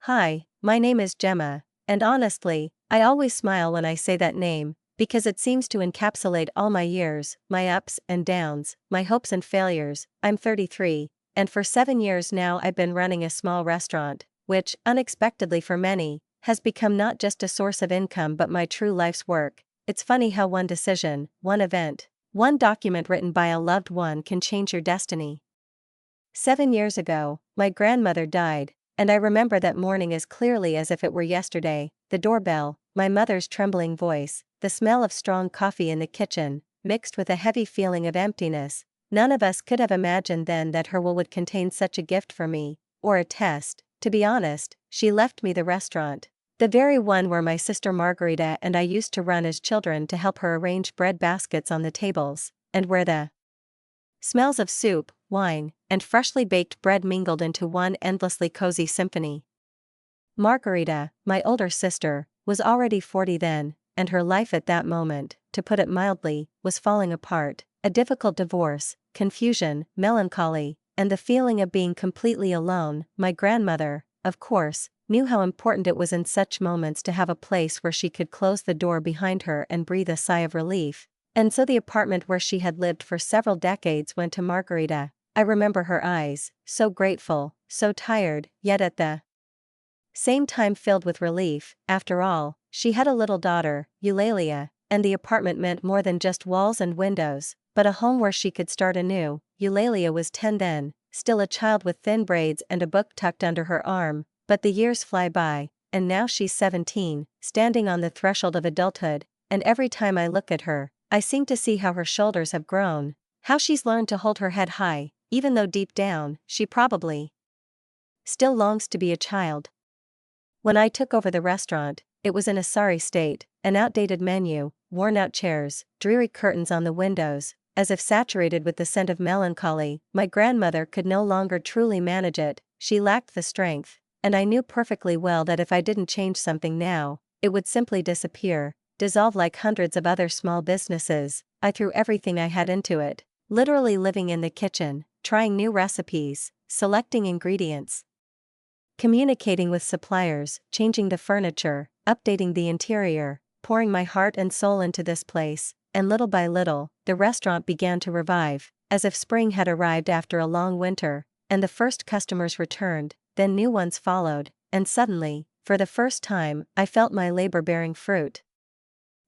Hi, my name is Gemma, and honestly, I always smile when I say that name, because it seems to encapsulate all my years, my ups and downs, my hopes and failures. I'm 33, and for 7 years now I've been running a small restaurant, which, unexpectedly for many, has become not just a source of income but my true life's work. It's funny how one decision, one event, one document written by a loved one can change your destiny. 7 years ago, my grandmother died, and I remember that morning as clearly as if it were yesterday. The doorbell, my mother's trembling voice, the smell of strong coffee in the kitchen, mixed with a heavy feeling of emptiness. None of us could have imagined then that her will would contain such a gift for me, or a test. To be honest, she left me the restaurant, the very one where my sister Margarita and I used to run as children to help her arrange bread baskets on the tables, and where the smells of soup, wine, and freshly baked bread mingled into one endlessly cozy symphony. Margarita, my older sister, was already 40 then, and her life at that moment, to put it mildly, was falling apart. A difficult divorce, confusion, melancholy, and the feeling of being completely alone. My grandmother, of course, knew how important it was in such moments to have a place where she could close the door behind her and breathe a sigh of relief. And so the apartment where she had lived for several decades went to Margarita. I remember her eyes, so grateful, so tired, yet at the same time filled with relief. After all, she had a little daughter, Eulalia, and the apartment meant more than just walls and windows, but a home where she could start anew. Eulalia was 10 then, still a child with thin braids and a book tucked under her arm, but the years fly by, and now she's 17, standing on the threshold of adulthood, and every time I look at her, I seem to see how her shoulders have grown, how she's learned to hold her head high, even though deep down, she probably still longs to be a child. When I took over the restaurant, it was in a sorry state, an outdated menu, worn-out chairs, dreary curtains on the windows, as if saturated with the scent of melancholy. My grandmother could no longer truly manage it, she lacked the strength, and I knew perfectly well that if I didn't change something now, it would simply disappear, dissolve like hundreds of other small businesses. I threw everything I had into it, literally living in the kitchen, trying new recipes, selecting ingredients, communicating with suppliers, changing the furniture, updating the interior, pouring my heart and soul into this place, and little by little, the restaurant began to revive, as if spring had arrived after a long winter, and the first customers returned, then new ones followed, and suddenly, for the first time, I felt my labor bearing fruit.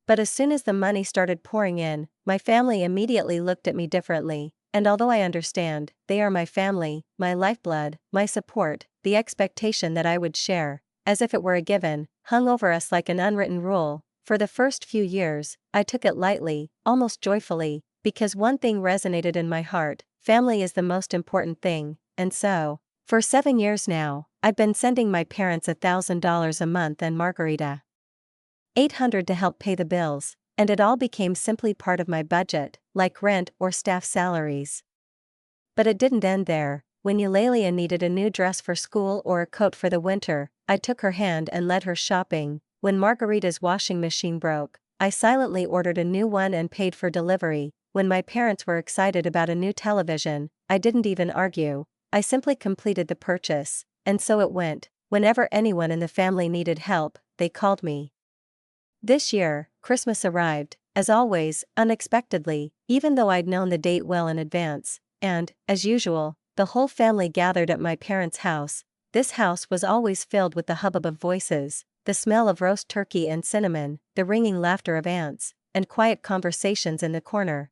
But as soon as the money started pouring in, my family immediately looked at me differently, and although I understand, they are my family, my lifeblood, my support, the expectation that I would share, as if it were a given, hung over us like an unwritten rule. For the first few years, I took it lightly, almost joyfully, because one thing resonated in my heart: family is the most important thing, and so, for 7 years now, I've been sending my parents $1,000 a month and Margarita $800 to help pay the bills, and it all became simply part of my budget, like rent or staff salaries. But it didn't end there. When Eulalia needed a new dress for school or a coat for the winter, I took her hand and led her shopping. When Margarita's washing machine broke, I silently ordered a new one and paid for delivery. When my parents were excited about a new television, I didn't even argue, I simply completed the purchase, and so it went. Whenever anyone in the family needed help, they called me. This year, Christmas arrived, as always, unexpectedly, even though I'd known the date well in advance, and, as usual, the whole family gathered at my parents' house. This house was always filled with the hubbub of voices, the smell of roast turkey and cinnamon, the ringing laughter of aunts, and quiet conversations in the corner.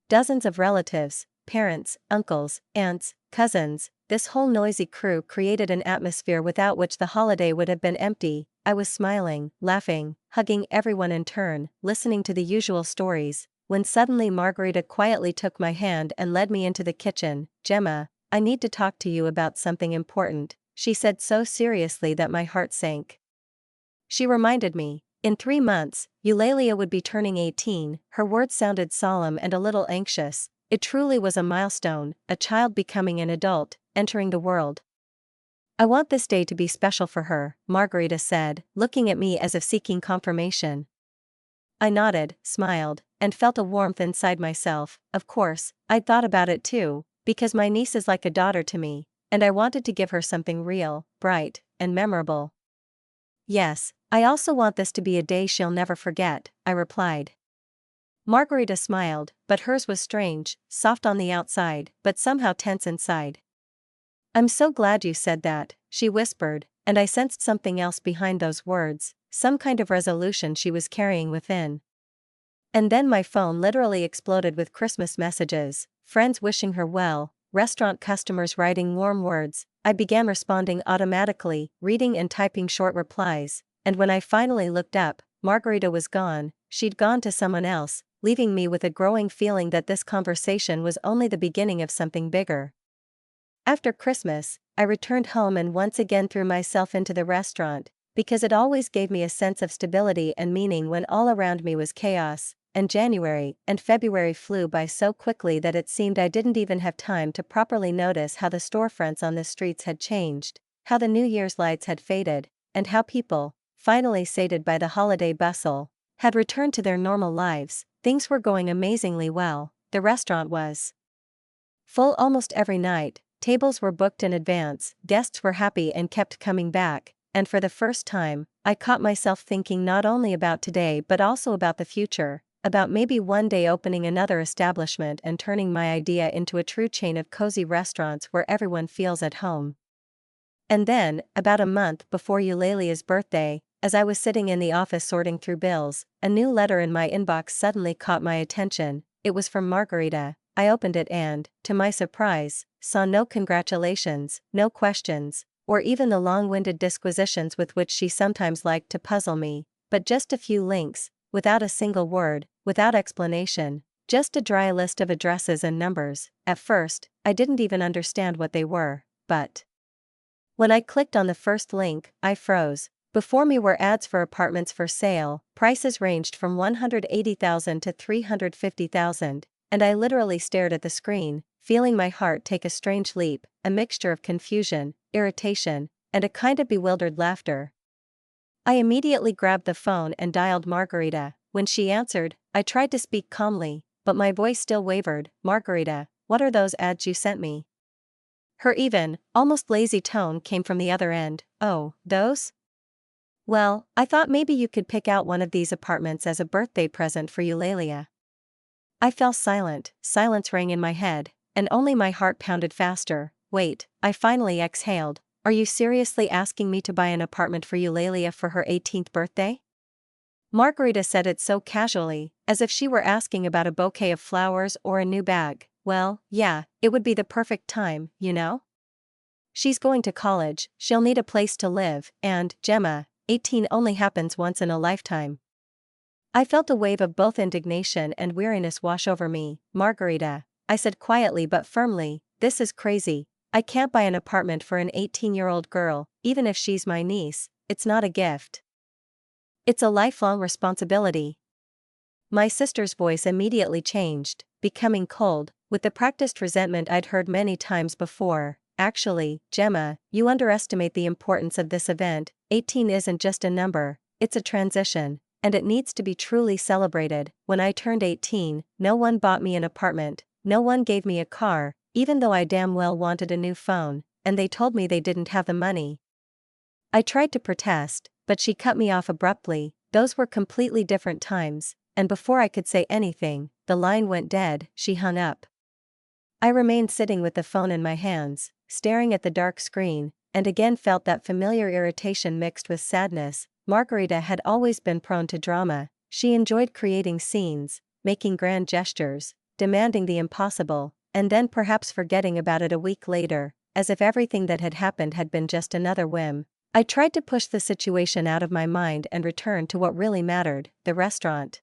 Dozens of relatives, parents, uncles, aunts, cousins, this whole noisy crew created an atmosphere without which the holiday would have been empty. I was smiling, laughing, hugging everyone in turn, listening to the usual stories, when suddenly Margarita quietly took my hand and led me into the kitchen. "Gemma, I need to talk to you about something important," she said so seriously that my heart sank. She reminded me, in 3 months, Eulalia would be turning 18. Her words sounded solemn and a little anxious. It truly was a milestone, a child becoming an adult, entering the world. "I want this day to be special for her," Margarita said, looking at me as if seeking confirmation. I nodded, smiled, and felt a warmth inside myself. Of course, I'd thought about it too, because my niece is like a daughter to me, and I wanted to give her something real, bright, and memorable. Yes, I also want this to be a day she'll never forget, I replied. Margarita smiled, but hers was strange, soft on the outside, but somehow tense inside. I'm so glad you said that, she whispered, and I sensed something else behind those words, some kind of resolution she was carrying within. And then my phone literally exploded with Christmas messages, friends wishing her well, restaurant customers writing warm words. I began responding automatically, reading and typing short replies, and when I finally looked up, Margarita was gone. She'd gone to someone else, leaving me with a growing feeling that this conversation was only the beginning of something bigger. After Christmas, I returned home and once again threw myself into the restaurant, because it always gave me a sense of stability and meaning when all around me was chaos, and January and February flew by so quickly that it seemed I didn't even have time to properly notice how the storefronts on the streets had changed, how the New Year's lights had faded, and how people, finally sated by the holiday bustle, had returned to their normal lives. Things were going amazingly well, the restaurant was full almost every night, tables were booked in advance, guests were happy and kept coming back, and for the first time, I caught myself thinking not only about today but also about the future, about maybe one day opening another establishment and turning my idea into a true chain of cozy restaurants where everyone feels at home. And then, about a month before Eulalia's birthday, as I was sitting in the office sorting through bills, a new letter in my inbox suddenly caught my attention. It was from Margarita. I opened it and, to my surprise, saw no congratulations, no questions, or even the long-winded disquisitions with which she sometimes liked to puzzle me, but just a few links, without a single word, without explanation, just a dry list of addresses and numbers. At first, I didn't even understand what they were, but when I clicked on the first link, I froze. Before me were ads for apartments for sale, prices ranged from $180,000 to $350,000, and I literally stared at the screen, feeling my heart take a strange leap, a mixture of confusion, irritation, and a kind of bewildered laughter. I immediately grabbed the phone and dialed Margarita. When she answered, I tried to speak calmly, but my voice still wavered. Margarita, what are those ads you sent me? Her even, almost lazy tone came from the other end. Oh, those? Well, I thought maybe you could pick out one of these apartments as a birthday present for Eulalia. I fell silent, silence rang in my head, and only my heart pounded faster. Wait, I finally exhaled. Are you seriously asking me to buy an apartment for Eulalia for her 18th birthday? Margarita said it so casually, as if she were asking about a bouquet of flowers or a new bag. Well, yeah, it would be the perfect time, you know? She's going to college, she'll need a place to live, and, Gemma, 18 only happens once in a lifetime. I felt a wave of both indignation and weariness wash over me. Margarita, I said quietly but firmly, this is crazy. I can't buy an apartment for an 18-year-old girl, even if she's my niece. It's not a gift. It's a lifelong responsibility. My sister's voice immediately changed, becoming cold, with the practiced resentment I'd heard many times before. Actually, Gemma, you underestimate the importance of this event. 18 isn't just a number, it's a transition, and it needs to be truly celebrated. When I turned 18, no one bought me an apartment, no one gave me a car, even though I damn well wanted a new phone, and they told me they didn't have the money. I tried to protest, but she cut me off abruptly. Those were completely different times, and before I could say anything, the line went dead. She hung up. I remained sitting with the phone in my hands, staring at the dark screen, and again felt that familiar irritation mixed with sadness. Margarita had always been prone to drama. She enjoyed creating scenes, making grand gestures, demanding the impossible, and then perhaps forgetting about it a week later, as if everything that had happened had been just another whim. I tried to push the situation out of my mind and return to what really mattered, the restaurant.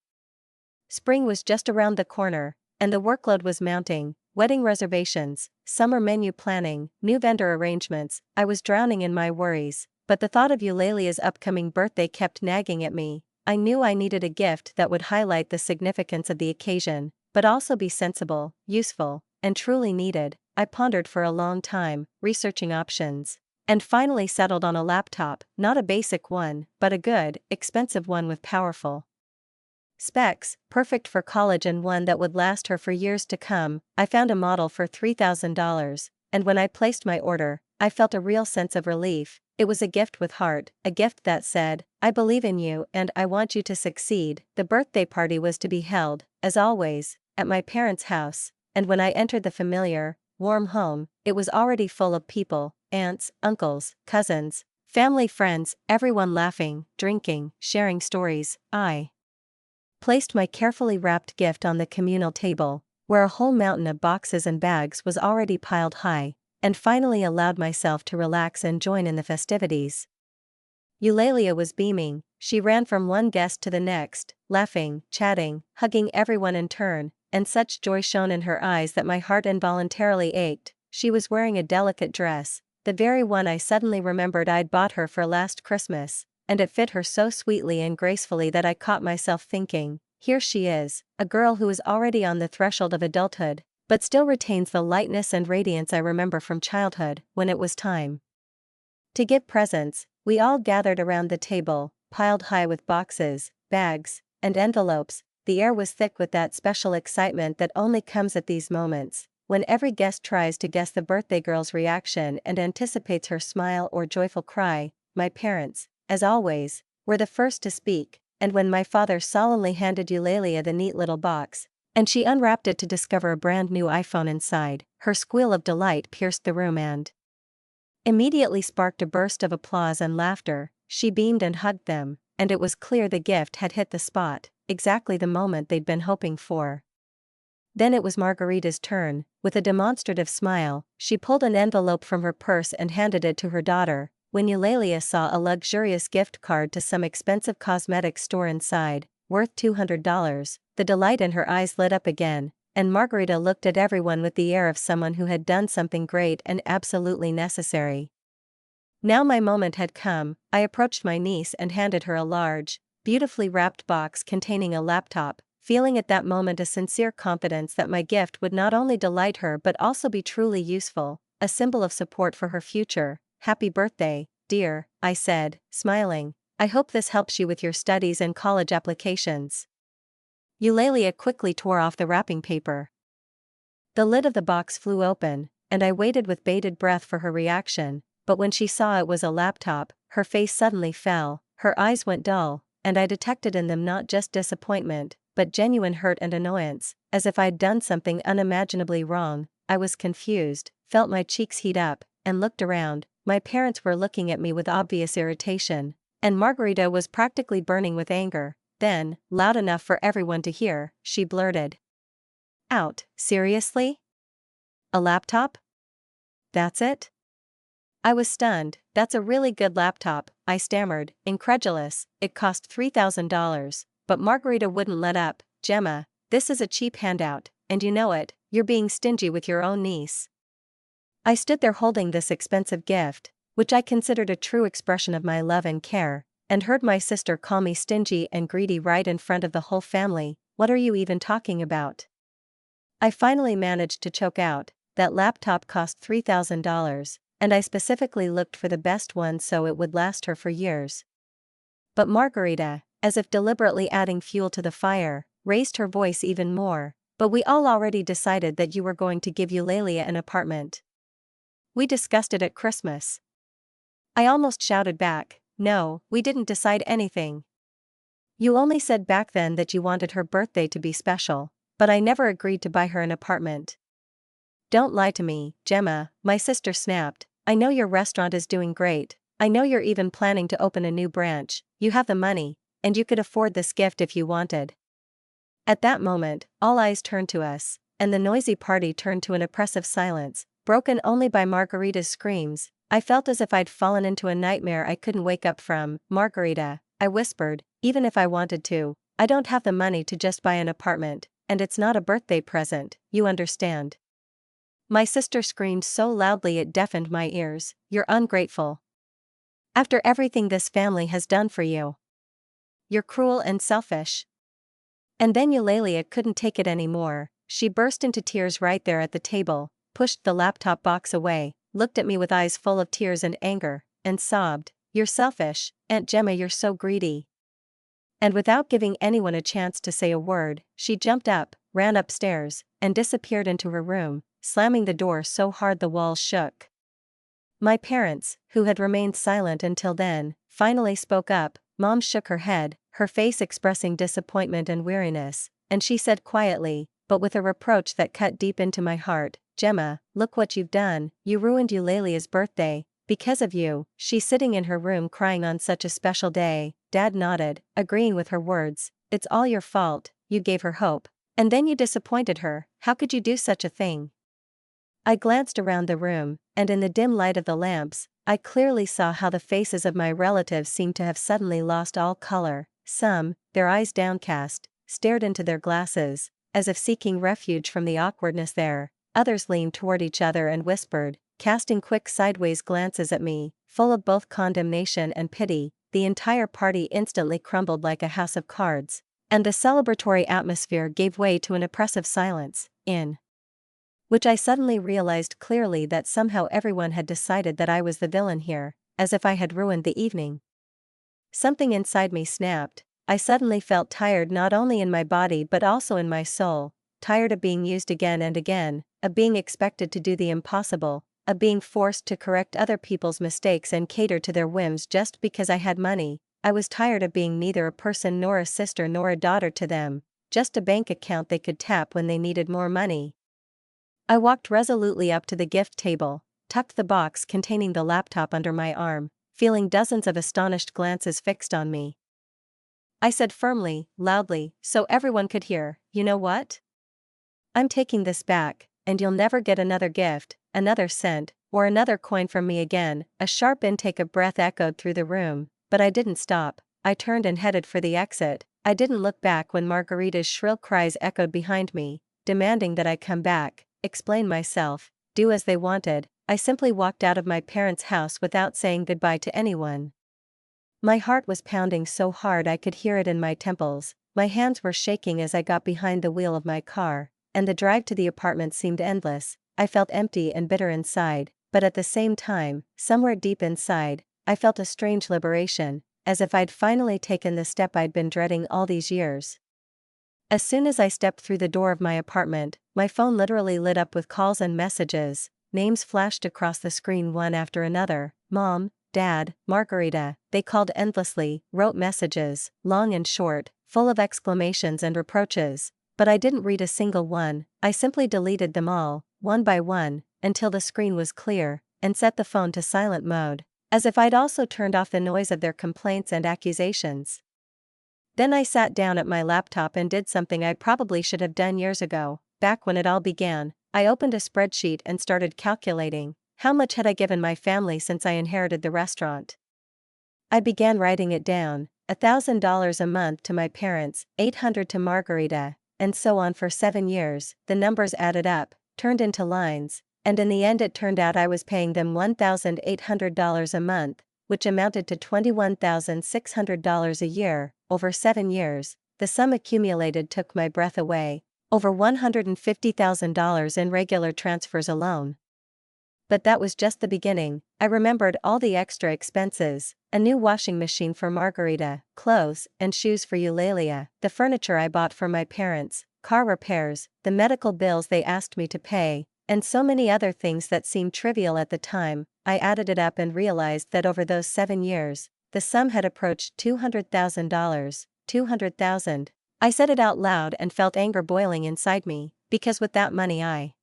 Spring was just around the corner, and the workload was mounting. Wedding reservations, summer menu planning, new vendor arrangements. I was drowning in my worries, but the thought of Eulalia's upcoming birthday kept nagging at me. I knew I needed a gift that would highlight the significance of the occasion, but also be sensible, useful, and truly needed. I pondered for a long time, researching options, and finally settled on a laptop, not a basic one, but a good, expensive one with powerful specs, perfect for college and one that would last her for years to come. I found a model for $3,000, and when I placed my order, I felt a real sense of relief. It was a gift with heart, a gift that said, I believe in you and I want you to succeed. The birthday party was to be held, as always, at my parents' house, and when I entered the familiar, warm home, it was already full of people, aunts, uncles, cousins, family friends, everyone laughing, drinking, sharing stories. I placed my carefully wrapped gift on the communal table, where a whole mountain of boxes and bags was already piled high, and finally allowed myself to relax and join in the festivities. Eulalia was beaming. She ran from one guest to the next, laughing, chatting, hugging everyone in turn, and such joy shone in her eyes that my heart involuntarily ached. She was wearing a delicate dress, the very one I suddenly remembered I'd bought her for last Christmas, and it fit her so sweetly and gracefully that I caught myself thinking, here she is, a girl who is already on the threshold of adulthood, but still retains the lightness and radiance I remember from childhood. When it was time to give presents, we all gathered around the table, piled high with boxes, bags, and envelopes. The air was thick with that special excitement that only comes at these moments, when every guest tries to guess the birthday girl's reaction and anticipates her smile or joyful cry. My parents, as always, were the first to speak, and when my father solemnly handed Eulalia the neat little box, and she unwrapped it to discover a brand new iPhone inside, her squeal of delight pierced the room and immediately sparked a burst of applause and laughter. She beamed and hugged them, and it was clear the gift had hit the spot, exactly the moment they'd been hoping for. Then it was Margarita's turn. With a demonstrative smile, she pulled an envelope from her purse and handed it to her daughter. When Eulalia saw a luxurious gift card to some expensive cosmetics store inside, worth $200, the delight in her eyes lit up again, and Margarita looked at everyone with the air of someone who had done something great and absolutely necessary. Now my moment had come. I approached my niece and handed her a large, beautifully wrapped box containing a laptop, feeling at that moment a sincere confidence that my gift would not only delight her but also be truly useful, a symbol of support for her future. Happy birthday, dear, I said, smiling. I hope this helps you with your studies and college applications. Eulalia quickly tore off the wrapping paper. The lid of the box flew open, and I waited with bated breath for her reaction, but when she saw it was a laptop, her face suddenly fell, her eyes went dull, and I detected in them not just disappointment, but genuine hurt and annoyance, as if I'd done something unimaginably wrong. I was confused, felt my cheeks heat up, and looked around. My parents were looking at me with obvious irritation, and Margarita was practically burning with anger. Then, loud enough for everyone to hear, she blurted out, seriously? A laptop? That's it? I was stunned. That's a really good laptop, I stammered, incredulous. It cost $3,000, but Margarita wouldn't let up. Gemma, this is a cheap handout, and you know it. You're being stingy with your own niece. I stood there holding this expensive gift, which I considered a true expression of my love and care, and heard my sister call me stingy and greedy right in front of the whole family. What are you even talking about? I finally managed to choke out, that laptop cost $3,000, and I specifically looked for the best one so it would last her for years. But Margarita, as if deliberately adding fuel to the fire, raised her voice even more. But we all already decided that you were going to give Eulalia an apartment. We discussed it at Christmas. I almost shouted back, no, we didn't decide anything. You only said back then that you wanted her birthday to be special, but I never agreed to buy her an apartment. Don't lie to me, Gemma, my sister snapped. I know your restaurant is doing great. I know you're even planning to open a new branch. You have the money, and you could afford this gift if you wanted. At that moment, all eyes turned to us, and the noisy party turned to an oppressive silence, broken only by Margarita's screams. I felt as if I'd fallen into a nightmare I couldn't wake up from. Margarita, I whispered, even if I wanted to, I don't have the money to just buy an apartment, and it's not a birthday present, you understand. My sister screamed so loudly it deafened my ears. You're ungrateful. After everything this family has done for you. You're cruel and selfish. And then Eulalia couldn't take it anymore. She burst into tears right there at the table, pushed the laptop box away, looked at me with eyes full of tears and anger, and sobbed, "You're selfish, Aunt Gemma, you're so greedy." And without giving anyone a chance to say a word, she jumped up, ran upstairs, and disappeared into her room. slamming the door so hard the walls shook. My parents, who had remained silent until then, finally spoke up. Mom shook her head, her face expressing disappointment and weariness, and she said quietly, but with a reproach that cut deep into my heart, "Gemma, look what you've done, you ruined Eulalia's birthday. Because of you, she's sitting in her room crying on such a special day." Dad nodded, agreeing with her words. "It's all your fault, you gave her hope. And then you disappointed her. How could you do such a thing?" I glanced around the room, and in the dim light of the lamps, I clearly saw how the faces of my relatives seemed to have suddenly lost all color. Some, their eyes downcast, stared into their glasses, as if seeking refuge from the awkwardness there. Others leaned toward each other and whispered, casting quick sideways glances at me, full of both condemnation and pity. The entire party instantly crumbled like a house of cards, and the celebratory atmosphere gave way to an oppressive silence, in which I suddenly realized clearly that somehow everyone had decided that I was the villain here, as if I had ruined the evening. Something inside me snapped. I suddenly felt tired not only in my body but also in my soul, tired of being used again and again, of being expected to do the impossible, of being forced to correct other people's mistakes and cater to their whims just because I had money. I was tired of being neither a person nor a sister nor a daughter to them, just a bank account they could tap when they needed more money. I walked resolutely up to the gift table, tucked the box containing the laptop under my arm, feeling dozens of astonished glances fixed on me. I said firmly, loudly, so everyone could hear, "You know what? I'm taking this back, and you'll never get another gift, another cent, or another coin from me again." A sharp intake of breath echoed through the room, but I didn't stop. I turned and headed for the exit. I didn't look back when Margarita's shrill cries echoed behind me, demanding that I come back, explain myself, do as they wanted. I simply walked out of my parents' house without saying goodbye to anyone. My heart was pounding so hard I could hear it in my temples, my hands were shaking as I got behind the wheel of my car, and the drive to the apartment seemed endless. I felt empty and bitter inside, but at the same time, somewhere deep inside, I felt a strange liberation, as if I'd finally taken the step I'd been dreading all these years. As soon as I stepped through the door of my apartment, my phone literally lit up with calls and messages. Names flashed across the screen one after another. Mom, Dad, Margarita. They called endlessly, wrote messages, long and short, full of exclamations and reproaches. But I didn't read a single one. I simply deleted them all, one by one, until the screen was clear, and set the phone to silent mode, as if I'd also turned off the noise of their complaints and accusations. Then I sat down at my laptop and did something I probably should have done years ago, back when it all began. I opened a spreadsheet and started calculating, how much had I given my family since I inherited the restaurant. I began writing it down, $1,000 a month to my parents, $800 to Margarita, and so on for 7 years. The numbers added up, turned into lines, and in the end it turned out I was paying them $1,800 a month, which amounted to $21,600 a year. Over 7 years, the sum accumulated took my breath away, over $150,000 in regular transfers alone. But that was just the beginning. I remembered all the extra expenses, a new washing machine for Margarita, clothes and shoes for Eulalia, the furniture I bought for my parents, car repairs, the medical bills they asked me to pay, and so many other things that seemed trivial at the time. I added it up and realized that over those 7 years, the sum had approached $200,000, $200,000. I said it out loud and felt anger boiling inside me, because with that money I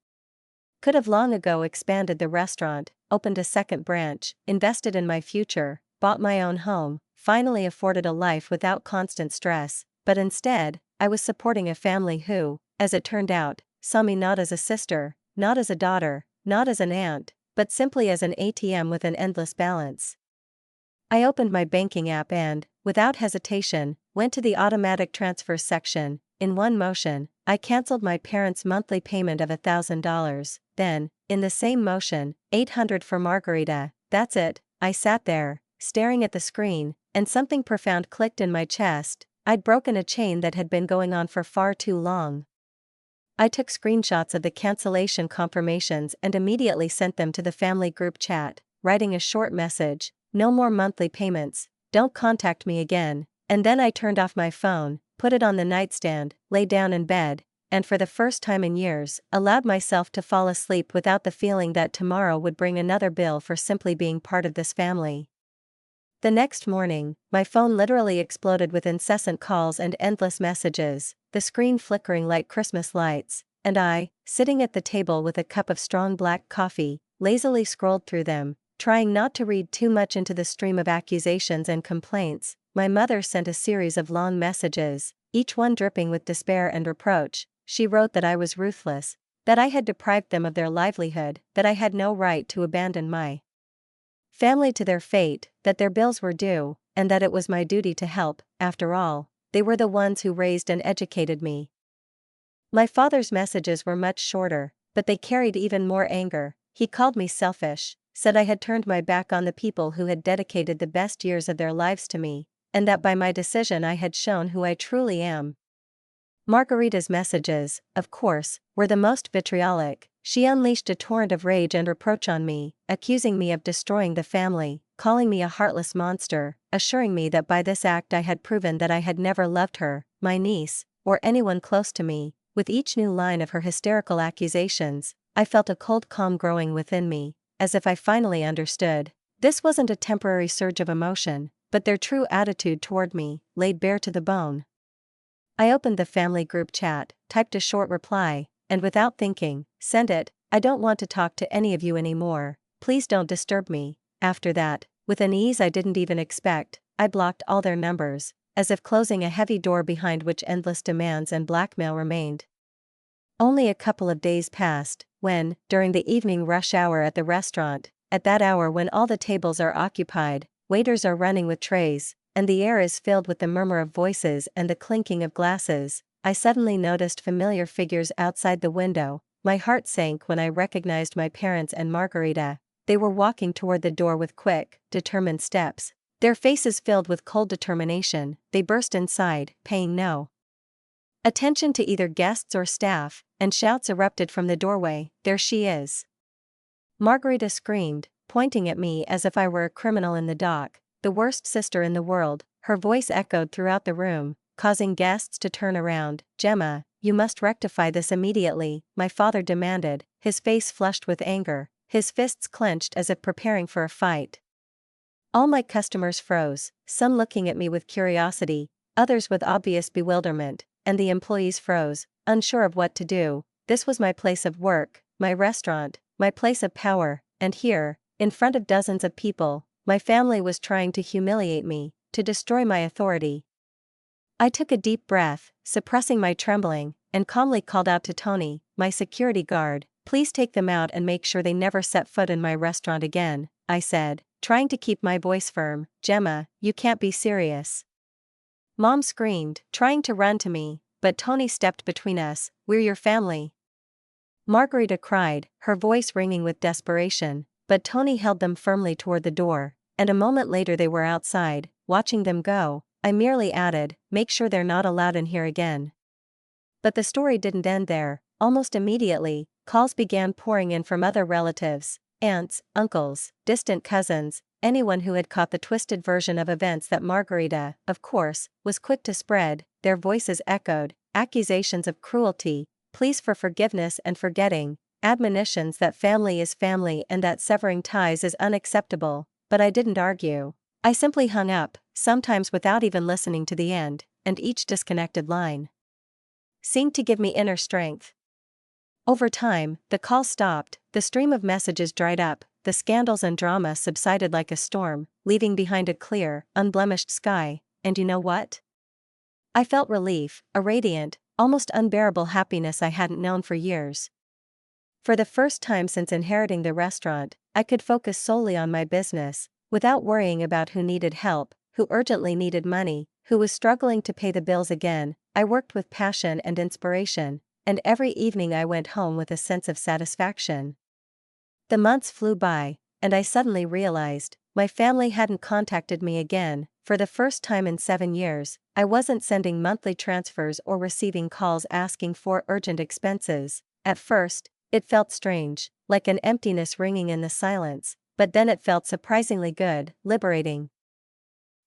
could have long ago expanded the restaurant, opened a second branch, invested in my future, bought my own home, finally afforded a life without constant stress. But instead, I was supporting a family who, as it turned out, saw me not as a sister, not as a daughter, not as an aunt, but simply as an ATM with an endless balance. I opened my banking app and, without hesitation, went to the automatic transfers section. In one motion, I canceled my parents' monthly payment of $1,000, then, in the same motion, $800 for Margarita. That's it. I sat there, staring at the screen, and something profound clicked in my chest. I'd broken a chain that had been going on for far too long. I took screenshots of the cancellation confirmations and immediately sent them to the family group chat, writing a short message, "No more monthly payments, don't contact me again." And then I turned off my phone, put it on the nightstand, lay down in bed, and for the first time in years, allowed myself to fall asleep without the feeling that tomorrow would bring another bill for simply being part of this family. The next morning, my phone literally exploded with incessant calls and endless messages, the screen flickering like Christmas lights, and I, sitting at the table with a cup of strong black coffee, lazily scrolled through them, trying not to read too much into the stream of accusations and complaints. My mother sent a series of long messages, each one dripping with despair and reproach. She wrote that I was ruthless, that I had deprived them of their livelihood, that I had no right to abandon my family to their fate, that their bills were due, and that it was my duty to help. After all, they were the ones who raised and educated me. My father's messages were much shorter, but they carried even more anger. He called me selfish, said I had turned my back on the people who had dedicated the best years of their lives to me, and that by my decision I had shown who I truly am. Margarita's messages, of course, were the most vitriolic. She unleashed a torrent of rage and reproach on me, accusing me of destroying the family, calling me a heartless monster, assuring me that by this act I had proven that I had never loved her, my niece, or anyone close to me. With each new line of her hysterical accusations, I felt a cold calm growing within me, as if I finally understood. This wasn't a temporary surge of emotion, but their true attitude toward me, laid bare to the bone. I opened the family group chat, typed a short reply, and without thinking, sent it. I don't want to talk to any of you anymore, please don't disturb me. After that, with an ease I didn't even expect, I blocked all their numbers, as if closing a heavy door behind which endless demands and blackmail remained. Only a couple of days passed, when, during the evening rush hour at the restaurant, at that hour when all the tables are occupied, waiters are running with trays, and the air is filled with the murmur of voices and the clinking of glasses, I suddenly noticed familiar figures outside the window. My heart sank when I recognized my parents and Margarita. They were walking toward the door with quick, determined steps. Their faces filled with cold determination. They burst inside, paying no attention to either guests or staff, and shouts erupted from the doorway, "There she is!" Margarita screamed, pointing at me as if I were a criminal in the dock, the worst sister in the world. Her voice echoed throughout the room, causing guests to turn around. "Gemma, you must rectify this immediately," my father demanded, his face flushed with anger, his fists clenched as if preparing for a fight. All my customers froze, some looking at me with curiosity, others with obvious bewilderment, and the employees froze, unsure of what to do. This was my place of work, my restaurant, my place of power, and here, in front of dozens of people, my family was trying to humiliate me, to destroy my authority. I took a deep breath, suppressing my trembling, and calmly called out to Tony, my security guard, "Please take them out and make sure they never set foot in my restaurant again," I said, trying to keep my voice firm. "Gemma, you can't be serious." Mom screamed, trying to run to me, but Tony stepped between us. "We're your family." Margarita cried, her voice ringing with desperation, but Tony held them firmly toward the door, and a moment later they were outside. Watching them go, I merely added, "Make sure they're not allowed in here again." But the story didn't end there. Almost immediately, calls began pouring in from other relatives, aunts, uncles, distant cousins, anyone who had caught the twisted version of events that Margarita, of course, was quick to spread. Their voices echoed, accusations of cruelty, pleas for forgiveness and forgetting, admonitions that family is family and that severing ties is unacceptable. But I didn't argue. I simply hung up, sometimes without even listening to the end, and each disconnected line seemed to give me inner strength. Over time, the call stopped, the stream of messages dried up, the scandals and drama subsided like a storm, leaving behind a clear, unblemished sky. And you know what? I felt relief, a radiant, almost unbearable happiness I hadn't known for years. For the first time since inheriting the restaurant, I could focus solely on my business, without worrying about who needed help, who urgently needed money, who was struggling to pay the bills again. I worked with passion and inspiration, and every evening I went home with a sense of satisfaction. The months flew by, and I suddenly realized, my family hadn't contacted me again. For the first time in 7 years, I wasn't sending monthly transfers or receiving calls asking for urgent expenses. At first, it felt strange, like an emptiness ringing in the silence, but then it felt surprisingly good, liberating.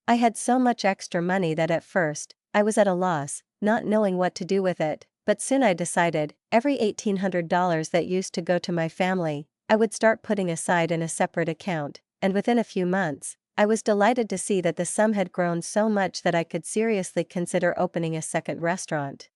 I had so much extra money that at first, I was at a loss, not knowing what to do with it. but soon I decided, every $1,800 that used to go to my family, I would start putting aside in a separate account, and within a few months, I was delighted to see that the sum had grown so much that I could seriously consider opening a second restaurant.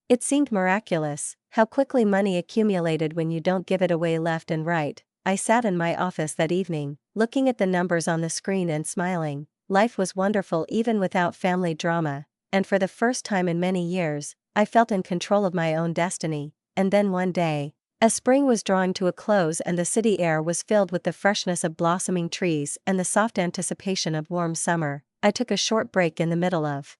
It seemed miraculous, how quickly money accumulated when you don't give it away left and right. I sat in my office that evening, looking at the numbers on the screen and smiling. Life was wonderful even without family drama, and for the first time in many years, I felt in control of my own destiny. And then one day, as spring was drawing to a close and the city air was filled with the freshness of blossoming trees and the soft anticipation of warm summer, I took a short break in the middle of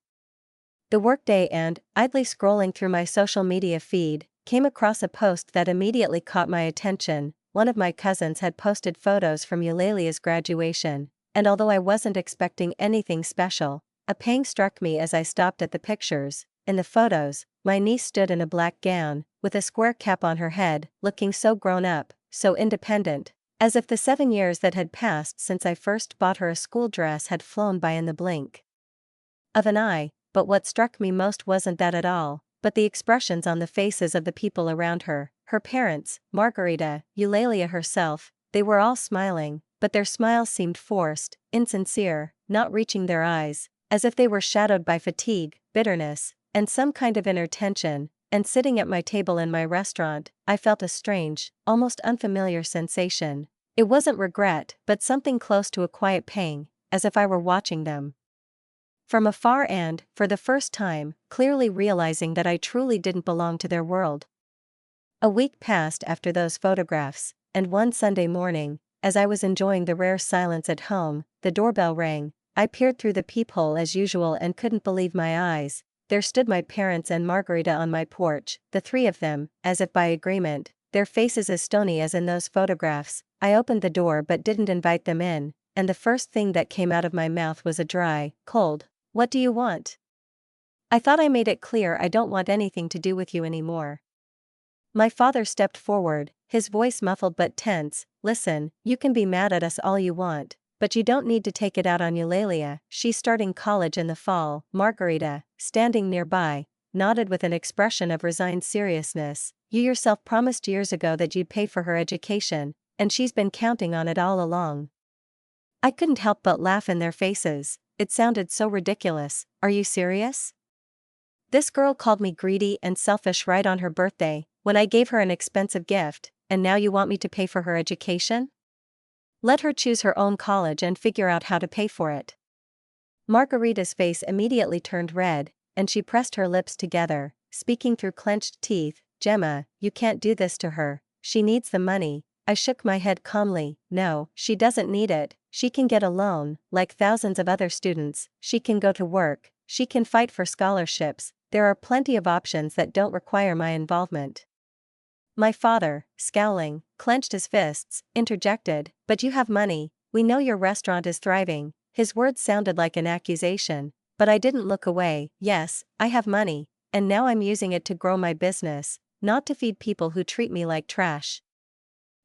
the workday and, idly scrolling through my social media feed, came across a post that immediately caught my attention. One of my cousins had posted photos from Eulalia's graduation, and although I wasn't expecting anything special, a pang struck me as I stopped at the pictures. In the photos, my niece stood in a black gown, with a square cap on her head, looking so grown up, so independent, as if the 7 years that had passed since I first bought her a school dress had flown by in the blink of an eye. But what struck me most wasn't that at all, but the expressions on the faces of the people around her. Her parents, Margarita, Eulalia herself, they were all smiling, but their smiles seemed forced, insincere, not reaching their eyes, as if they were shadowed by fatigue, bitterness, and some kind of inner tension. And sitting at my table in my restaurant, I felt a strange, almost unfamiliar sensation. It wasn't regret, but something close to a quiet pang, as if I were watching them from afar and, for the first time, clearly realizing that I truly didn't belong to their world. A week passed after those photographs, and one Sunday morning, as I was enjoying the rare silence at home, the doorbell rang. I peered through the peephole as usual and couldn't believe my eyes. There stood my parents and Margarita on my porch, the three of them, as if by agreement, their faces as stony as in those photographs. I opened the door but didn't invite them in, and the first thing that came out of my mouth was a dry, cold, "What do you want?" I thought I made it clear I don't want anything to do with you anymore. My father stepped forward, his voice muffled but tense. "Listen, you can be mad at us all you want, but you don't need to take it out on Eulalia. She's starting college in the fall." Margarita, standing nearby, nodded with an expression of resigned seriousness. "You yourself promised years ago that you'd pay for her education, and she's been counting on it all along." I couldn't help but laugh in their faces. It sounded so ridiculous. "Are you serious? This girl called me greedy and selfish right on her birthday, when I gave her an expensive gift, and now you want me to pay for her education? Let her choose her own college and figure out how to pay for it." Margarita's face immediately turned red, and she pressed her lips together, speaking through clenched teeth. "Gemma, you can't do this to her. She needs the money." I shook my head calmly. "No, she doesn't need it. She can get a loan, like thousands of other students. She can go to work. She can fight for scholarships. There are plenty of options that don't require my involvement." My father, scowling, clenched his fists, interjected, "But you have money. We know your restaurant is thriving." His words sounded like an accusation, but I didn't look away. "Yes, I have money, and now I'm using it to grow my business, not to feed people who treat me like trash."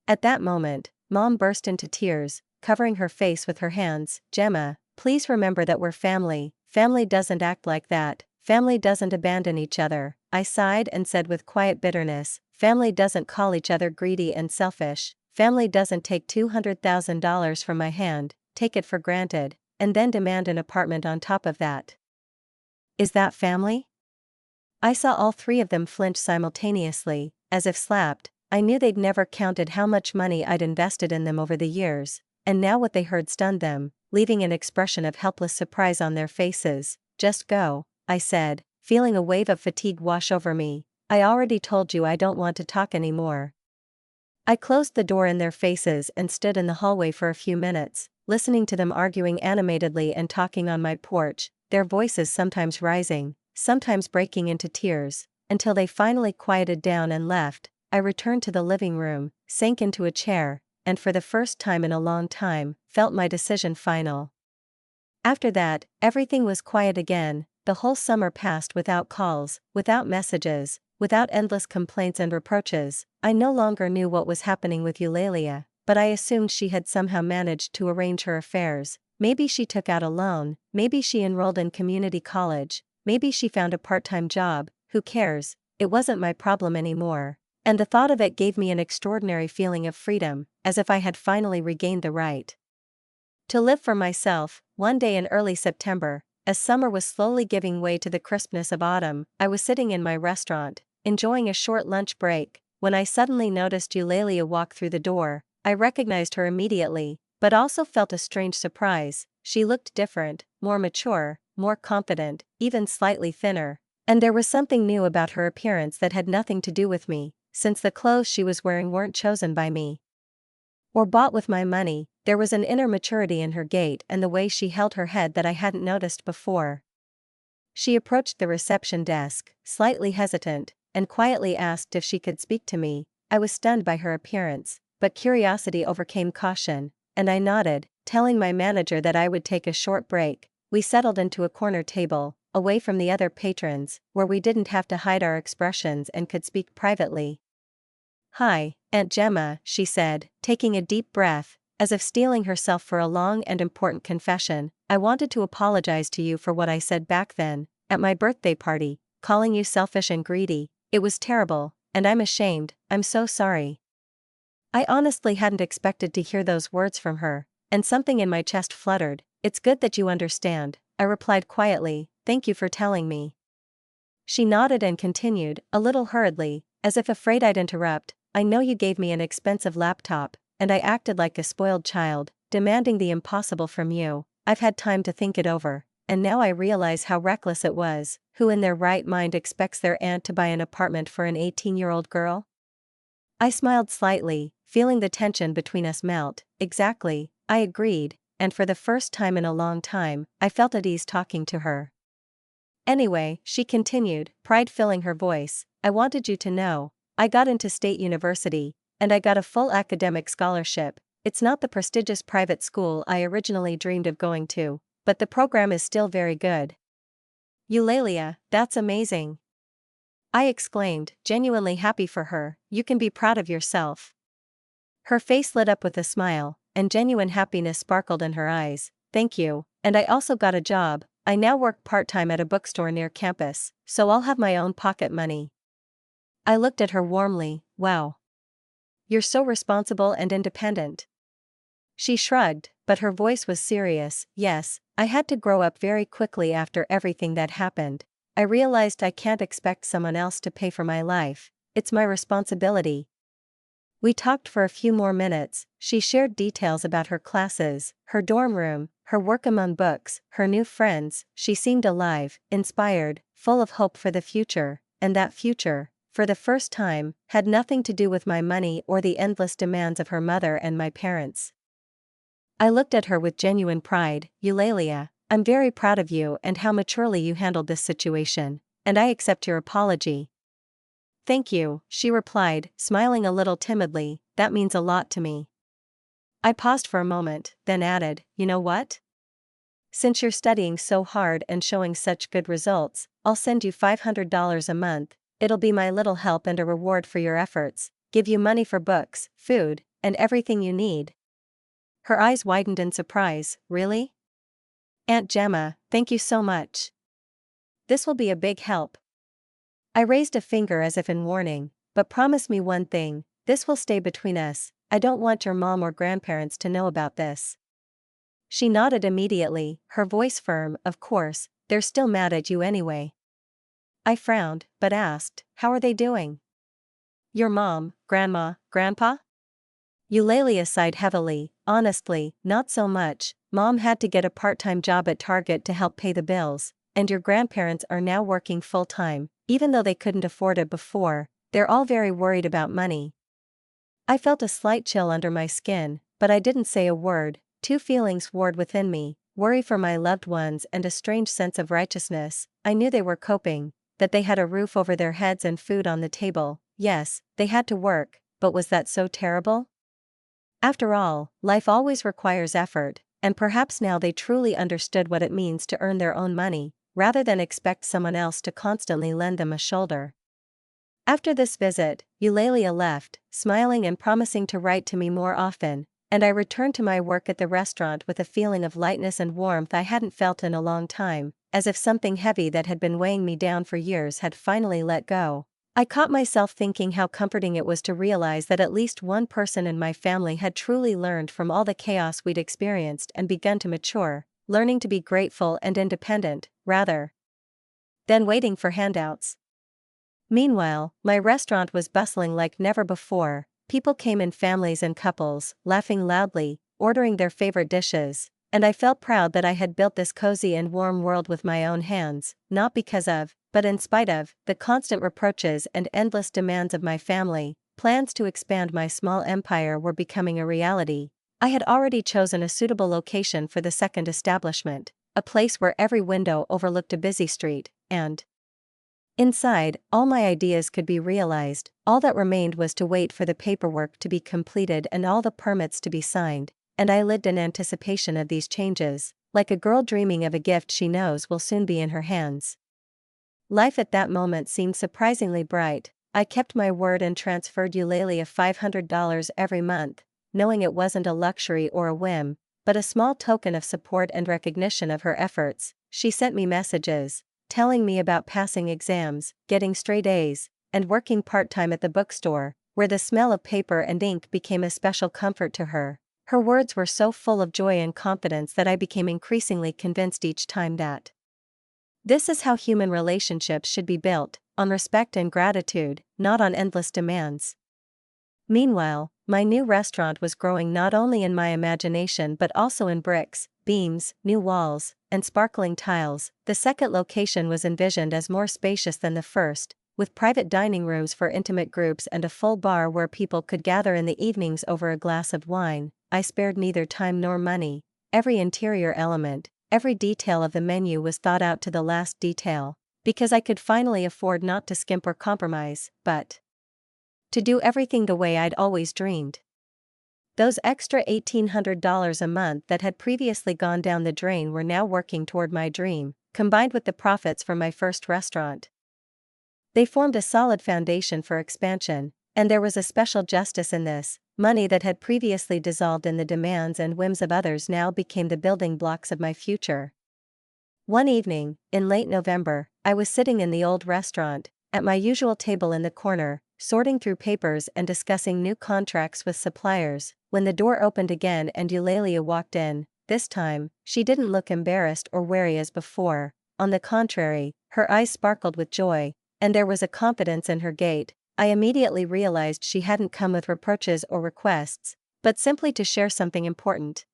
At that moment, Mom burst into tears, covering her face with her hands. "Gemma, please remember that we're family. Family doesn't act like that. Family doesn't abandon each other." I sighed and said with quiet bitterness, "Family doesn't call each other greedy and selfish. Family doesn't take $200,000 from my hand, take it for granted, and then demand an apartment on top of that. Is that family?" I saw all three of them flinch simultaneously, as if slapped. I knew they'd never counted how much money I'd invested in them over the years, and now what they heard stunned them, leaving an expression of helpless surprise on their faces. "Just go," I said, feeling a wave of fatigue wash over me. "I already told you I don't want to talk anymore." I closed the door in their faces and stood in the hallway for a few minutes, listening to them arguing animatedly and talking on my porch, their voices sometimes rising, sometimes breaking into tears, until they finally quieted down and left. I returned to the living room, sank into a chair, and for the first time in a long time, felt my decision final. After that, everything was quiet again. The whole summer passed without calls, without messages, without endless complaints and reproaches. I no longer knew what was happening with Eulalia, but I assumed she had somehow managed to arrange her affairs. Maybe she took out a loan, maybe she enrolled in community college, maybe she found a part-time job. Who cares? it wasn't my problem anymore. And the thought of it gave me an extraordinary feeling of freedom, as if I had finally regained the right to live for myself. One day in early September, as summer was slowly giving way to the crispness of autumn, I was sitting in my restaurant, enjoying a short lunch break, when I suddenly noticed Eulalia walk through the door. I recognized her immediately, but also felt a strange surprise. She looked different, more mature, more confident, even slightly thinner. And there was something new about her appearance that had nothing to do with me, since the clothes she was wearing weren't chosen by me or bought with my money. There was an inner maturity in her gait and the way she held her head that I hadn't noticed before. She approached the reception desk, slightly hesitant, and quietly asked if she could speak to me. I was stunned by her appearance, but curiosity overcame caution, and I nodded, telling my manager that I would take a short break. We settled into a corner table, away from the other patrons, where we didn't have to hide our expressions and could speak privately. "Hi, Aunt Gemma," she said, taking a deep breath, as if steeling herself for a long and important confession. "I wanted to apologize to you for what I said back then, at my birthday party, calling you selfish and greedy. It was terrible, and I'm ashamed. I'm so sorry." I honestly hadn't expected to hear those words from her, and something in my chest fluttered. "It's good that you understand," I replied quietly. "Thank you for telling me." She nodded and continued, a little hurriedly, as if afraid I'd interrupt. "I know you gave me an expensive laptop, and I acted like a spoiled child, demanding the impossible from you. I've had time to think it over, and now I realize how reckless it was. Who in their right mind expects their aunt to buy an apartment for an 18-year-old girl?" I smiled slightly, feeling the tension between us melt. "Exactly," I agreed, and for the first time in a long time, I felt at ease talking to her. "Anyway," she continued, pride filling her voice, "I wanted you to know, I got into state university, and I got a full academic scholarship. It's not the prestigious private school I originally dreamed of going to, but the program is still very good." "Eulalia, that's amazing!" I exclaimed, genuinely happy for her. "You can be proud of yourself." Her face lit up with a smile, and genuine happiness sparkled in her eyes. "Thank you, and I also got a job. I now work part-time at a bookstore near campus, so I'll have my own pocket money." I looked at her warmly. "Wow. You're so responsible and independent." She shrugged, but her voice was serious. "Yes, I had to grow up very quickly after everything that happened. I realized I can't expect someone else to pay for my life. It's my responsibility." We talked for a few more minutes. She shared details about her classes, her dorm room, her work among books, her new friends. She seemed alive, inspired, full of hope for the future, and that future, for the first time, had nothing to do with my money or the endless demands of her mother and my parents. I looked at her with genuine pride. "Eulalia, I'm very proud of you and how maturely you handled this situation, and I accept your apology." "Thank you," she replied, smiling a little timidly. "That means a lot to me." I paused for a moment, then added, "You know what? Since you're studying so hard and showing such good results, I'll send you $500 a month. It'll be my little help and a reward for your efforts, give you money for books, food, and everything you need." Her eyes widened in surprise. "Really? Aunt Gemma, thank you so much. This will be a big help." I raised a finger as if in warning. "But promise me one thing, this will stay between us. I don't want your mom or grandparents to know about this." She nodded immediately, her voice firm. "Of course, they're still mad at you anyway." I frowned, but asked, "How are they doing? Your mom, grandma, grandpa?" Eulalia sighed heavily. "Honestly, not so much. Mom had to get a part-time job at Target to help pay the bills, and your grandparents are now working full-time, even though they couldn't afford it before. They're all very worried about money." I felt a slight chill under my skin, but I didn't say a word. Two feelings warred within me, worry for my loved ones and a strange sense of righteousness. I knew they were coping, that they had a roof over their heads and food on the table. Yes, they had to work, but was that so terrible? After all, life always requires effort, and perhaps now they truly understood what it means to earn their own money, rather than expect someone else to constantly lend them a shoulder. After this visit, Eulalia left, smiling and promising to write to me more often, and I returned to my work at the restaurant with a feeling of lightness and warmth I hadn't felt in a long time, as if something heavy that had been weighing me down for years had finally let go. I caught myself thinking how comforting it was to realize that at least one person in my family had truly learned from all the chaos we'd experienced and begun to mature, learning to be grateful and independent, rather than waiting for handouts. Meanwhile, my restaurant was bustling like never before. People came in families and couples, laughing loudly, ordering their favorite dishes, and I felt proud that I had built this cozy and warm world with my own hands, not because of, but in spite of, the constant reproaches and endless demands of my family. Plans to expand my small empire were becoming a reality. I had already chosen a suitable location for the second establishment, a place where every window overlooked a busy street, and inside, all my ideas could be realized. All that remained was to wait for the paperwork to be completed and all the permits to be signed, and I lived in anticipation of these changes, like a girl dreaming of a gift she knows will soon be in her hands. Life at that moment seemed surprisingly bright. I kept my word and transferred Eulalia $500 every month, knowing it wasn't a luxury or a whim, but a small token of support and recognition of her efforts. She sent me messages, telling me about passing exams, getting straight A's, and working part-time at the bookstore, where the smell of paper and ink became a special comfort to her. Her words were so full of joy and confidence that I became increasingly convinced each time that this is how human relationships should be built, on respect and gratitude, not on endless demands. Meanwhile, my new restaurant was growing not only in my imagination but also in bricks, beams, new walls, and sparkling tiles. The second location was envisioned as more spacious than the first, with private dining rooms for intimate groups and a full bar where people could gather in the evenings over a glass of wine. I spared neither time nor money. Every interior element, every detail of the menu was thought out to the last detail, because I could finally afford not to skimp or compromise, but to do everything the way I'd always dreamed. Those extra $1,800 a month that had previously gone down the drain were now working toward my dream, combined with the profits from my first restaurant. They formed a solid foundation for expansion, and there was a special justice in this. Money that had previously dissolved in the demands and whims of others now became the building blocks of my future. One evening, in late November, I was sitting in the old restaurant, at my usual table in the corner, sorting through papers and discussing new contracts with suppliers, when the door opened again and Eulalia walked in. This time, she didn't look embarrassed or wary as before. On the contrary, her eyes sparkled with joy, and there was a confidence in her gait. I immediately realized she hadn't come with reproaches or requests, but simply to share something important.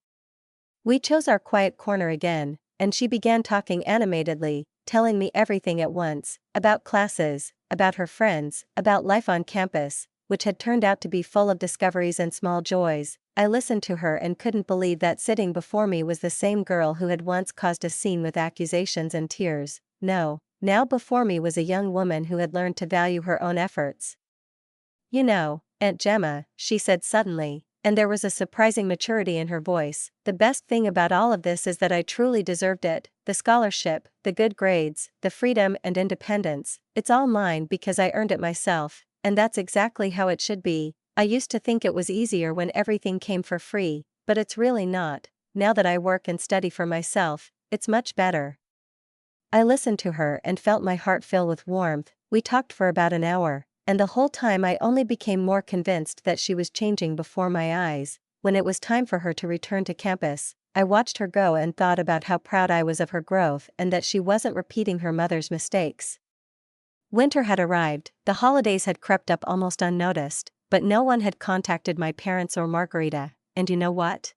We chose our quiet corner again, and she began talking animatedly, telling me everything at once, about classes, about her friends, about life on campus, which had turned out to be full of discoveries and small joys. I listened to her and couldn't believe that sitting before me was the same girl who had once caused a scene with accusations and tears. No, now before me was a young woman who had learned to value her own efforts. "You know, Aunt Gemma," she said suddenly, and there was a surprising maturity in her voice, "the best thing about all of this is that I truly deserved it. The scholarship, the good grades, the freedom and independence, it's all mine because I earned it myself, and that's exactly how it should be. I used to think it was easier when everything came for free, but it's really not. Now that I work and study for myself, it's much better." I listened to her and felt my heart fill with warmth. We talked for about an hour, and the whole time I only became more convinced that she was changing before my eyes. When it was time for her to return to campus, I watched her go and thought about how proud I was of her growth and that she wasn't repeating her mother's mistakes. Winter had arrived, the holidays had crept up almost unnoticed, but no one had contacted my parents or Margarita, and you know what?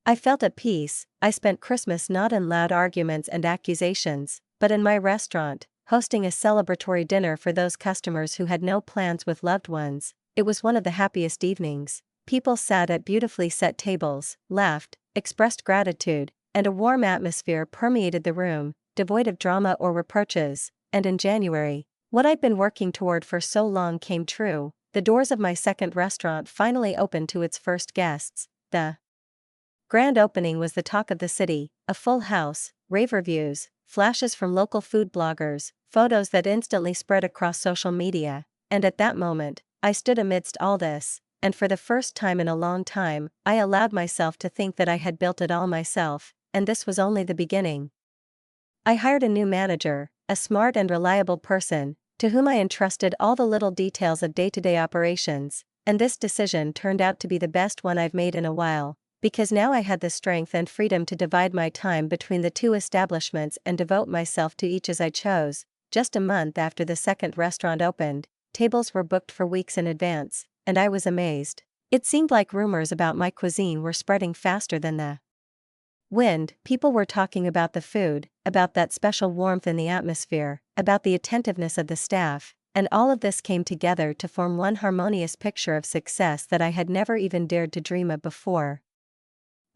I felt at peace. I spent Christmas not in loud arguments and accusations, but in my restaurant, hosting a celebratory dinner for those customers who had no plans with loved ones. It was one of the happiest evenings. People sat at beautifully set tables, laughed, expressed gratitude, and a warm atmosphere permeated the room, devoid of drama or reproaches. And in January, what I'd been working toward for so long came true. The doors of my second restaurant finally opened to its first guests. The grand opening was the talk of the city, a full house, rave reviews, flashes from local food bloggers, photos that instantly spread across social media, and at that moment, I stood amidst all this, and for the first time in a long time, I allowed myself to think that I had built it all myself, and this was only the beginning. I hired a new manager, a smart and reliable person, to whom I entrusted all the little details of day-to-day operations, and this decision turned out to be the best one I've made in a while, because now I had the strength and freedom to divide my time between the two establishments and devote myself to each as I chose. Just a month after the second restaurant opened, tables were booked for weeks in advance, and I was amazed. It seemed like rumors about my cuisine were spreading faster than the wind. People were talking about the food, about that special warmth in the atmosphere, about the attentiveness of the staff, and all of this came together to form one harmonious picture of success that I had never even dared to dream of before.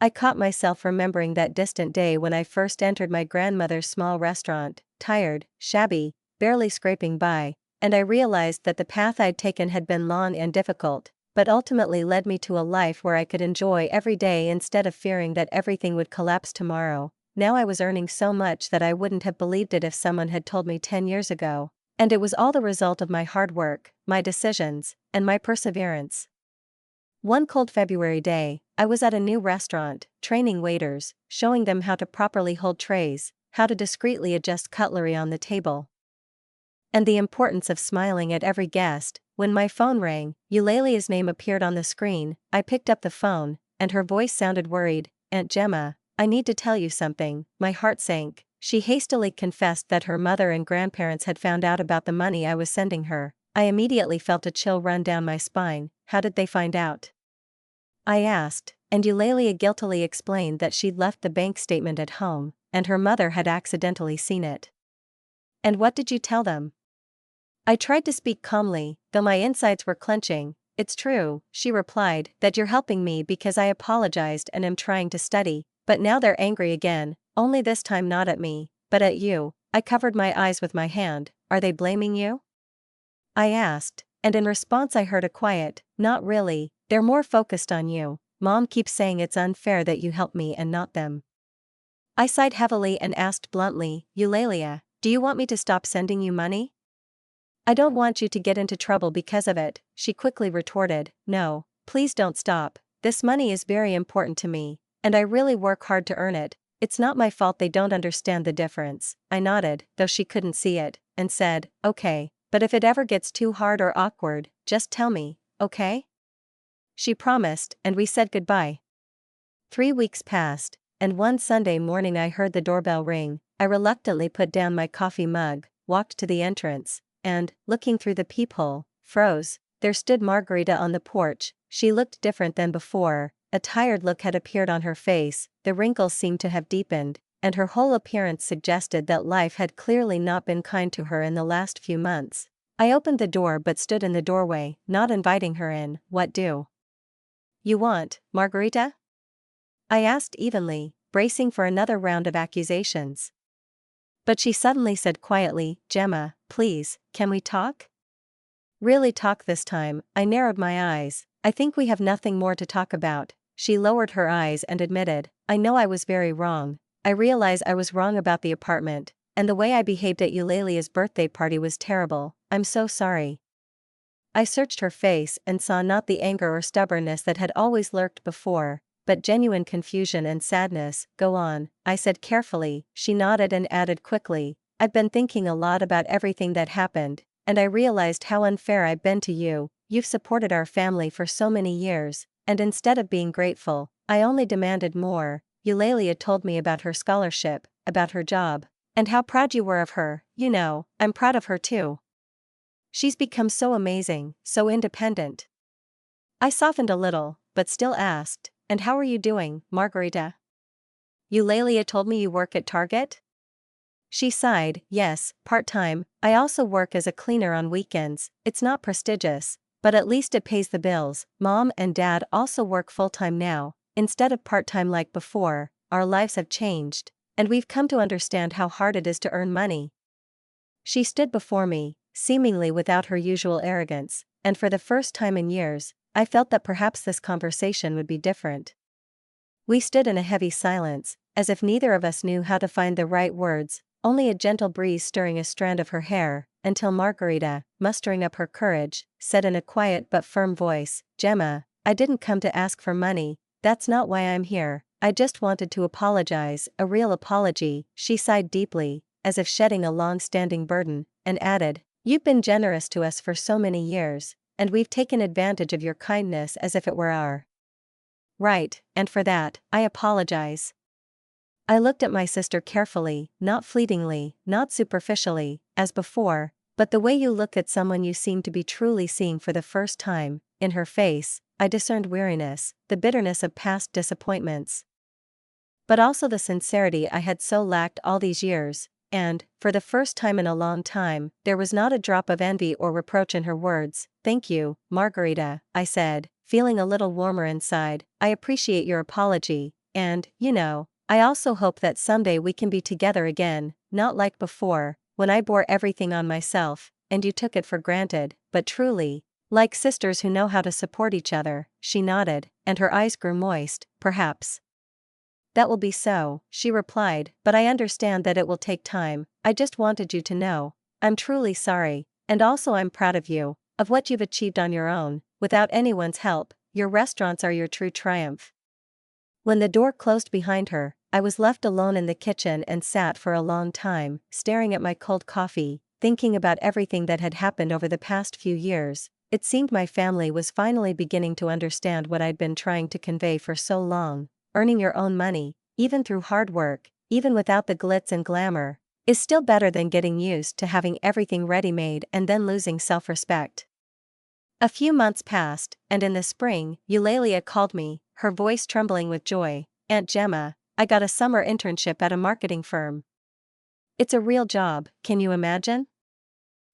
I caught myself remembering that distant day when I first entered my grandmother's small restaurant, tired, shabby, barely scraping by, and I realized that the path I'd taken had been long and difficult, but ultimately led me to a life where I could enjoy every day instead of fearing that everything would collapse tomorrow. Now I was earning so much that I wouldn't have believed it if someone had told me 10 years ago, and it was all the result of my hard work, my decisions, and my perseverance. One cold February day, I was at a new restaurant, training waiters, showing them how to properly hold trays, how to discreetly adjust cutlery on the table, and the importance of smiling at every guest. When my phone rang, Eulalia's name appeared on the screen. I picked up the phone, and her voice sounded worried. "Aunt Gemma, I need to tell you something." My heart sank. She hastily confessed that her mother and grandparents had found out about the money I was sending her. I immediately felt a chill run down my spine. "How did they find out?" I asked, and Eulalia guiltily explained that she'd left the bank statement at home, and her mother had accidentally seen it. "And what did you tell them?" I tried to speak calmly, though my insides were clenching. "It's true," she replied, "that you're helping me because I apologized and am trying to study, but now they're angry again, only this time not at me, but at you." I covered my eyes with my hand. "Are they blaming you?" I asked, and in response I heard a quiet, "Not really, they're more focused on you. Mom keeps saying it's unfair that you help me and not them." I sighed heavily and asked bluntly, "Eulalia, do you want me to stop sending you money?" "I don't want you to get into trouble because of it," she quickly retorted. "No, please don't stop. This money is very important to me, and I really work hard to earn it. It's not my fault they don't understand the difference." I nodded, though she couldn't see it, and said, "Okay, but if it ever gets too hard or awkward, just tell me, okay?" She promised, and we said goodbye. 3 weeks passed, and one Sunday morning I heard the doorbell ring. I reluctantly put down my coffee mug, walked to the entrance, and, looking through the peephole, froze. There stood Margarita on the porch. She looked different than before. A tired look had appeared on her face, the wrinkles seemed to have deepened, and her whole appearance suggested that life had clearly not been kind to her in the last few months. I opened the door but stood in the doorway, not inviting her in. "What do you want, Margarita?" I asked evenly, bracing for another round of accusations. But she suddenly said quietly, "Gemma, please, can we talk?" Really talk this time. I narrowed my eyes. "I think we have nothing more to talk about." She lowered her eyes and admitted, "I know I was very wrong. I realize I was wrong about the apartment, and the way I behaved at Eulalia's birthday party was terrible. I'm so sorry." I searched her face and saw not the anger or stubbornness that had always lurked before, but genuine confusion and sadness. "Go on," I said carefully. She nodded and added quickly, "I've been thinking a lot about everything that happened, and I realized how unfair I've been to you. You've supported our family for so many years, and instead of being grateful, I only demanded more. Eulalia told me about her scholarship, about her job, and how proud you were of her. You know, I'm proud of her too. She's become so amazing, so independent." I softened a little, but still asked, "And how are you doing, Margarita? Eulalia told me you work at Target?" She sighed, "Yes, part-time. I also work as a cleaner on weekends. It's not prestigious, but at least it pays the bills." Mom and Dad also work full-time now, instead of part-time like before. Our lives have changed, and we've come to understand how hard it is to earn money. She stood before me, seemingly without her usual arrogance, and for the first time in years, I felt that perhaps this conversation would be different. We stood in a heavy silence, as if neither of us knew how to find the right words, only a gentle breeze stirring a strand of her hair, until Margarita, mustering up her courage, said in a quiet but firm voice, "Gemma, I didn't come to ask for money. That's not why I'm here. I just wanted to apologize, a real apology." She sighed deeply, as if shedding a long-standing burden, and added, You've been generous to us for so many years, and we've taken advantage of your kindness as if it were our right, and for that, I apologize. I looked at my sister carefully, not fleetingly, not superficially, as before, but the way you look at someone you seem to be truly seeing for the first time. In her face, I discerned weariness, the bitterness of past disappointments, but also the sincerity I had so lacked all these years, and, for the first time in a long time, there was not a drop of envy or reproach in her words. "Thank you, Margarita," I said, feeling a little warmer inside. "I appreciate your apology, and, I also hope that someday we can be together again, not like before, when I bore everything on myself, and you took it for granted, but truly, like sisters who know how to support each other." She nodded, and her eyes grew moist. "Perhaps that will be so," she replied, "but I understand that it will take time. I just wanted you to know. I'm truly sorry, and also I'm proud of you, of what you've achieved on your own, without anyone's help. Your restaurants are your true triumph." When the door closed behind her, I was left alone in the kitchen and sat for a long time, staring at my cold coffee, thinking about everything that had happened over the past few years. It seemed my family was finally beginning to understand what I'd been trying to convey for so long. Earning your own money, even through hard work, even without the glitz and glamour, is still better than getting used to having everything ready-made and then losing self-respect. A few months passed, and in the spring, Eulalia called me, her voice trembling with joy. "Aunt Gemma, I got a summer internship at a marketing firm. It's a real job, can you imagine?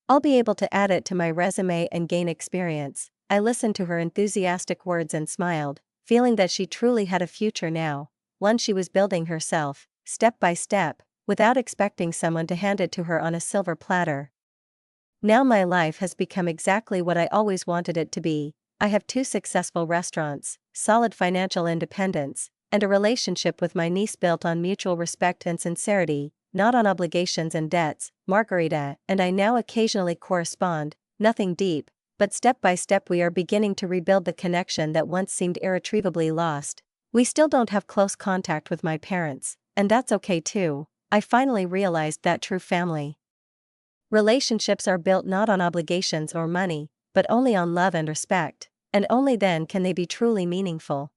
I'll be able to add it to my resume and gain experience." I listened to her enthusiastic words and smiled, feeling that she truly had a future now, one she was building herself, step by step, without expecting someone to hand it to her on a silver platter. Now my life has become exactly what I always wanted it to be. I have 2 successful restaurants, solid financial independence, and a relationship with my niece built on mutual respect and sincerity, not on obligations and debts. Margarita and I now occasionally correspond, nothing deep, but step by step we are beginning to rebuild the connection that once seemed irretrievably lost. We still don't have close contact with my parents, and that's okay too. I finally realized that true family relationships are built not on obligations or money, but only on love and respect, and only then can they be truly meaningful.